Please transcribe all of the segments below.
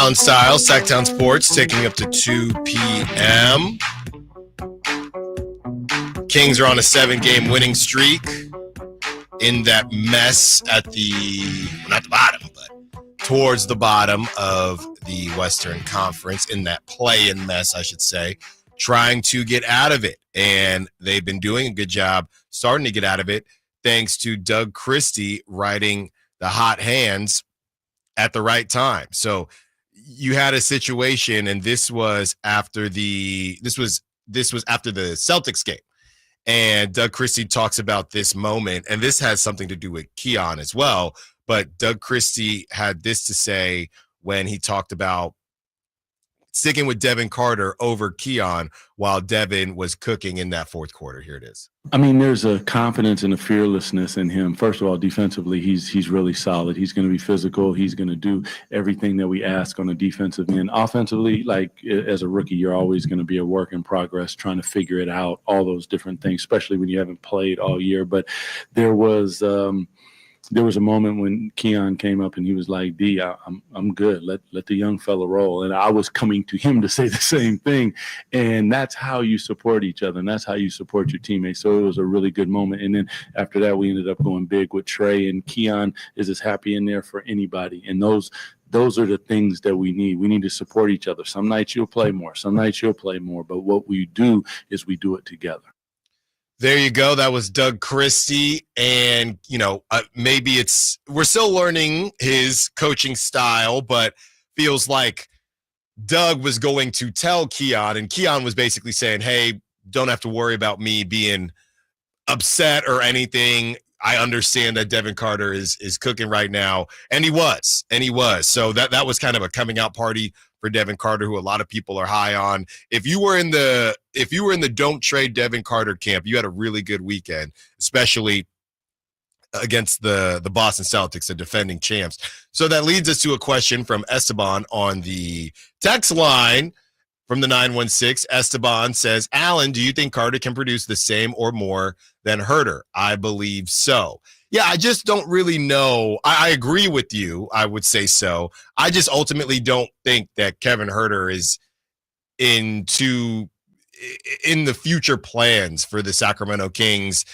Allen Stiles, Sactown Sports, taking up to 2 p.m. Kings are on a 7-game winning streak in that mess at not the bottom, but towards the bottom of the Western Conference, in that play-in mess, I should say, trying to get out of it. And they've been doing a good job starting to get out of it thanks to Doug Christie riding the hot hands at the right time. So you had a situation, and this was after the Celtics game. And Doug Christie talks about this moment, and this has something to do with Keon as well. But Doug Christie had this to say when he talked about sticking with Devin Carter over Keon while Devin was cooking in that fourth quarter. Here it is. I mean, there's a confidence and a fearlessness in him. First of all, defensively, he's really solid. He's going to be physical. He's going to do everything that we ask on the defensive end. Offensively, like as a rookie, you're always going to be a work in progress, trying to figure it out, all those different things, especially when you haven't played all year. But there was a moment when Keon came up and he was like, D, I'm good. Let the young fella roll. And I was coming to him to say the same thing. And that's how you support each other, and that's how you support your teammates. So it was a really good moment. And then after that, we ended up going big with Trey, and Keon is as happy in there for anybody. And those are the things that we need. We need to support each other. Some nights you'll play more. Some nights you'll play more. But what we do is we do it together. There you go. That was Doug Christie. And, maybe we're still learning his coaching style, but feels like Doug was going to tell Keon, and Keon was basically saying, hey, don't have to worry about me being upset or anything. I understand that Devin Carter is cooking right now. And he was. So that was kind of a coming out party for Devin Carter, who a lot of people are high on. If you were in the don't trade Devin Carter camp, you had a really good weekend, especially against the Boston Celtics, the defending champs. So that leads us to a question from Esteban on the text line from the 916. Esteban says, Allen, do you think Carter can produce the same or more than Huerter? I believe so. Yeah, I just don't really know. I agree with you. I would say so. I just ultimately don't think that Kevin Huerter is in the future plans for the Sacramento Kings.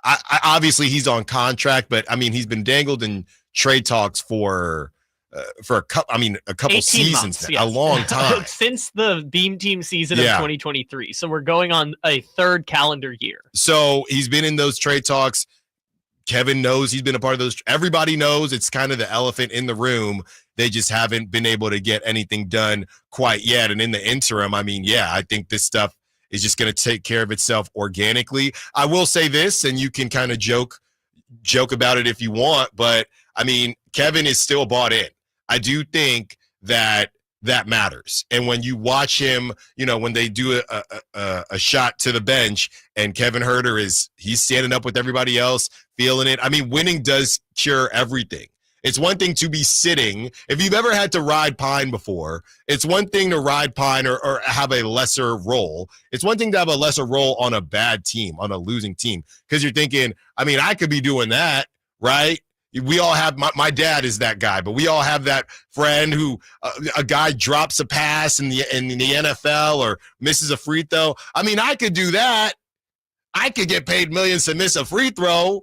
I obviously he's on contract, but I mean he's been dangled in trade talks for a couple seasons months, now, yes. A long time since the Beam Team season of 2023. So we're going on a third calendar year. So he's been in those trade talks. Kevin knows he's been a part of those. Everybody knows it's kind of the elephant in the room. They just haven't been able to get anything done quite yet. And in the interim, I think this stuff is just going to take care of itself organically. I will say this, and you can kind of joke about it if you want, but I mean, Kevin is still bought in. I do think that matters. And when you watch him, when they do a shot to the bench and Kevin Huerter he's standing up with everybody else, feeling it. I mean, winning does cure everything. It's one thing to be sitting. If you've ever had to ride pine before, it's one thing to ride pine or have a lesser role. It's one thing to have a lesser role on a bad team, on a losing team, because you're thinking, I mean, I could be doing that, right? We all have, my dad is that guy, but we all have that friend who a guy drops a pass in the NFL or misses a free throw. I mean, I could do that. I could get paid millions to miss a free throw,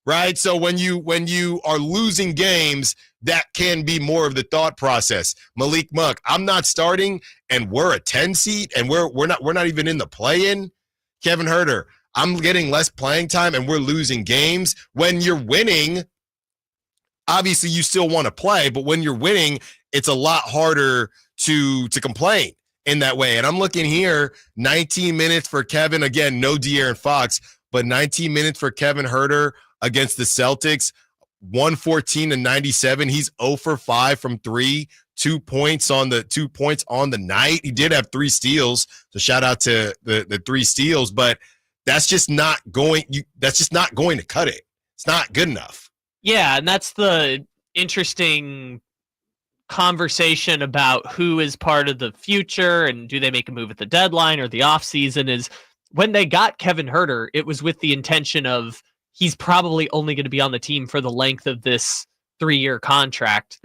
right? So when you are losing games, that can be more of the thought process. Malik Monk, I'm not starting, and we're a 10 seed, and we're not even in the play-in. Kevin Huerter, I'm getting less playing time, and we're losing games. When you're winning, obviously, you still want to play, but when you're winning, it's a lot harder to complain in that way. And I'm looking here, 19 minutes for Kevin. Again, no De'Aaron Fox, but 19 minutes for Kevin Huerter against the Celtics, 114-97. He's 0 for 5 from 3, 2 points on the night. He did have 3 steals, so shout out to the 3 steals, but that's just not going to cut it. It's not good enough. Yeah, and that's the interesting conversation about who is part of the future and do they make a move at the deadline or the offseason is when they got Kevin Huerter, it was with the intention of he's probably only going to be on the team for the length of this 3-year contract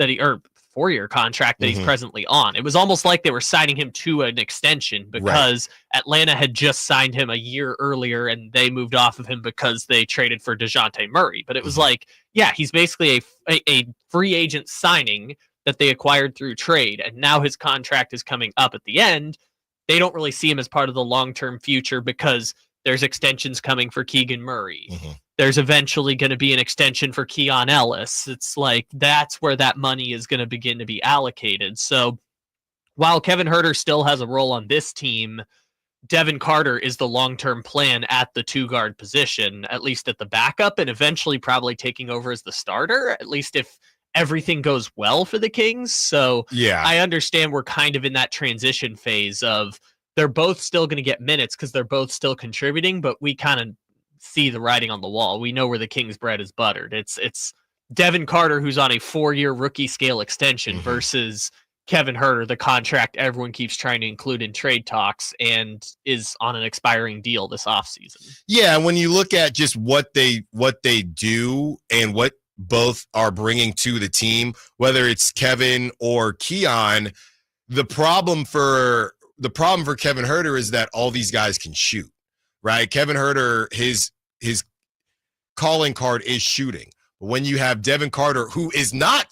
4-year contract that he's presently on. It was almost like they were signing him to an extension because Atlanta had just signed him a year earlier and they moved off of him because they traded for DeJounte Murray. But it was like, yeah, he's basically a free agent signing that they acquired through trade. And now his contract is coming up at the end. They don't really see him as part of the long-term future because there's extensions coming for Keegan Murray. There's eventually going to be an extension for Keon Ellis. It's like that's where that money is going to begin to be allocated. So while Kevin Huerter still has a role on this team, Devin Carter is the long-term plan at the 2-guard position, at least at the backup, and eventually probably taking over as the starter, at least if everything goes well for the Kings. So yeah, I understand we're kind of in that transition phase of they're both still going to get minutes because they're both still contributing, but we kind of see the writing on the wall. We know where the King's bread is buttered. It's Devin Carter, who's on a 4-year rookie scale extension versus Kevin Huerter, the contract everyone keeps trying to include in trade talks and is on an expiring deal this offseason. Yeah, when you look at just what they do and what both are bringing to the team, whether it's Kevin or Keon, the problem for Kevin Huerter is that all these guys can shoot, right? Kevin Huerter, his calling card is shooting. But when you have Devin Carter, who is not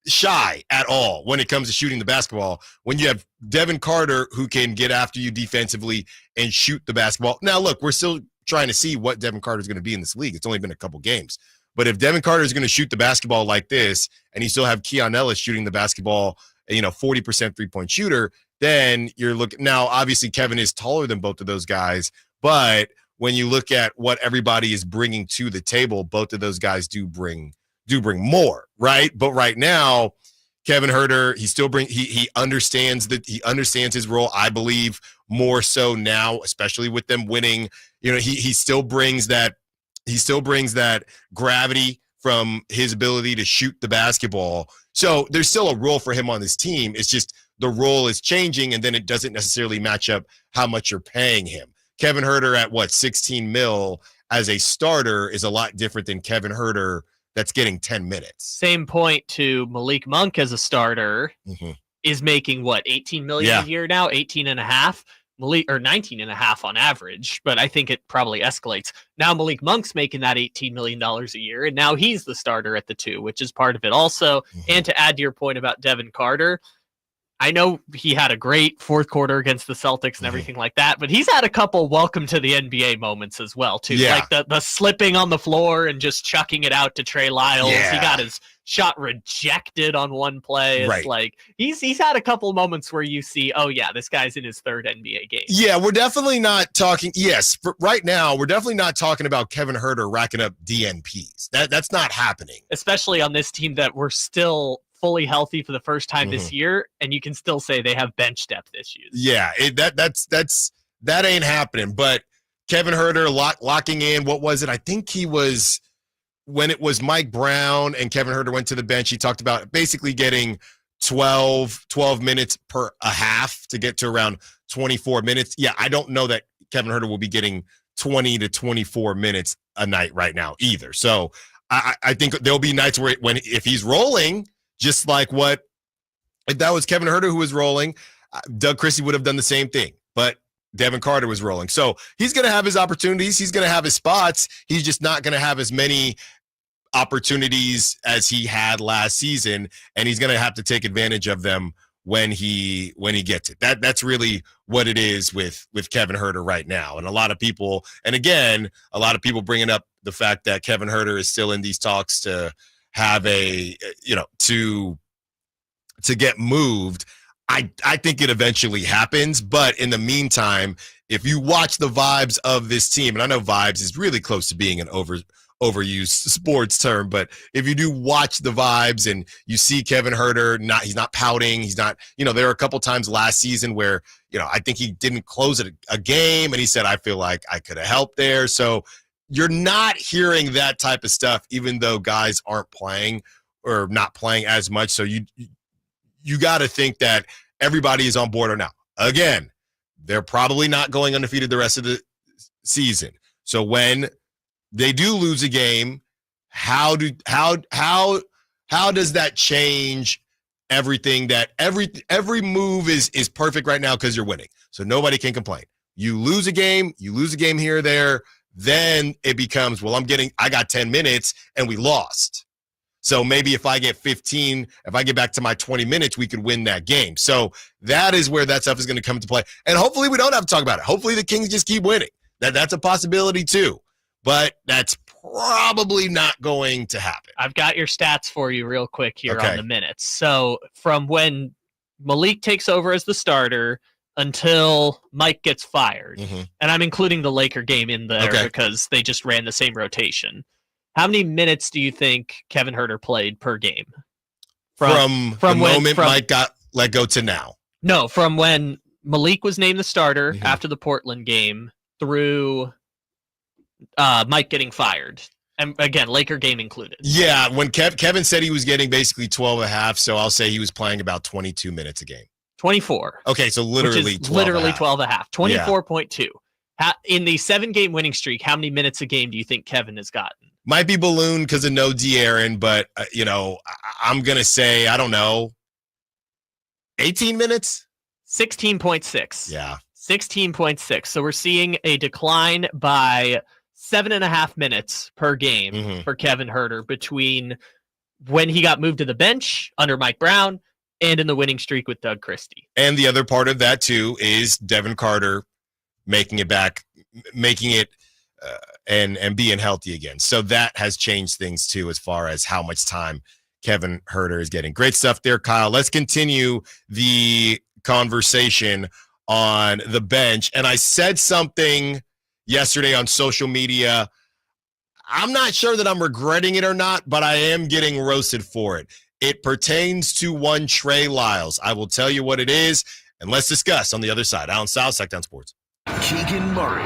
shy at all when it comes to shooting the basketball, when you have Devin Carter who can get after you defensively and shoot the basketball. Now, look, we're still trying to see what Devin Carter is going to be in this league. It's only been a couple games. But if Devin Carter is going to shoot the basketball like this, and you still have Keon Ellis shooting the basketball, 40% three-point shooter, then you're looking. Now, obviously, Kevin is taller than both of those guys, but when you look at what everybody is bringing to the table, both of those guys do bring more, right? But right now, Kevin Huerter, he understands his role. I believe more so now, especially with them winning. He still brings that gravity from his ability to shoot the basketball. So there's still a role for him on this team. It's just the role is changing, and then it doesn't necessarily match up how much you're paying him. Kevin Huerter at $16 million as a starter is a lot different than Kevin Huerter that's getting 10 minutes. Same point to Malik Monk as a starter is making $18 million a year now, 18 and a half. Or 19 and a half on average, but I think it probably escalates. Now Malik Monk's making that $18 million a year, and now he's the starter at the 2, which is part of it also. And to add to your point about Devin Carter, I know he had a great fourth quarter against the Celtics and everything like that, but he's had a couple welcome to the NBA moments as well, too. Yeah. Like the slipping on the floor and just chucking it out to Trey Lyles. Yeah. He got his shot rejected on one play. It's right. like he's had a couple moments where you see, oh yeah, this guy's in his 3rd NBA game. Yeah, we're definitely not talking. Yes, right now we're definitely not talking about Kevin Huerter racking up DNPs. That's not happening. Especially on this team that we're still fully healthy for the first time this year, and you can still say they have bench depth issues. Yeah, that ain't happening. But Kevin Huerter locking in. What was it? I think he was. When it was Mike Brown and Kevin Huerter went to the bench, he talked about basically getting 12 minutes per a half to get to around 24 minutes. Yeah, I don't know that Kevin Huerter will be getting 20 to 24 minutes a night right now either. So I think there'll be nights where if he's rolling, just like if that was Kevin Huerter who was rolling, Doug Christie would have done the same thing. But Devin Carter was rolling. So he's going to have his opportunities. He's going to have his spots. He's just not going to have as many opportunities as he had last season, and he's going to have to take advantage of them when he gets it. That's really what it is with Kevin Huerter right now. And a lot of people bringing up the fact that Kevin Huerter is still in these talks to have to get moved. I think it eventually happens, but in the meantime, if you watch the vibes of this team, and I know vibes is really close to being an overused sports term, but if you do watch the vibes and you see Kevin Huerter, he's not pouting, he's not, there are a couple times last season where, I think he didn't close a game and he said, I feel like I could have helped there. So you're not hearing that type of stuff, even though guys aren't playing or not playing as much. So you got to think that everybody is on board now. Again, they're probably not going undefeated the rest of the season. So when they do lose a game, how How does that change everything? That every move is perfect right now because you're winning. So nobody can complain. You lose a game here or there, then it becomes, well, I got 10 minutes and we lost. So maybe if I get 15, if I get back to my 20 minutes, we could win that game. So that is where that stuff is going to come into play. And hopefully we don't have to talk about it. Hopefully the Kings just keep winning. That's a possibility too. But that's probably not going to happen. I've got your stats for you real quick here Okay. on the minutes. So from when Malik takes over as the starter until Mike gets fired, and I'm including the Laker game in there because they just ran the same rotation. How many minutes do you think Kevin Huerter played per game? From the moment Mike got let go to now? No, from when Malik was named the starter after the Portland game through Mike getting fired. And again, Laker game included. Yeah, when Kevin said he was getting basically 12 and a half, so I'll say he was playing about 22 minutes a game. 24. Okay, so literally 12 literally 12 and a half. 24.2. In the 7-game winning streak, how many minutes a game do you think Kevin has gotten? Might be ballooned because of no De'Aaron, but, I'm going to say, I don't know, 18 minutes? 16.6. Yeah. 16.6. So we're seeing a decline by 7.5 minutes per game for Kevin Huerter between when he got moved to the bench under Mike Brown and in the winning streak with Doug Christie. And the other part of that, too, is Devin Carter making it and being healthy again. So that has changed things, too, as far as how much time Kevin Huerter is getting. Great stuff there, Kyle. Let's continue the conversation on the bench. And I said something yesterday on social media. I'm not sure that I'm regretting it or not, but I am getting roasted for it. It pertains to one Trey Lyles. I will tell you what it is, and let's discuss on the other side. Allen Stiles, Sactown Sports. Keegan Murray.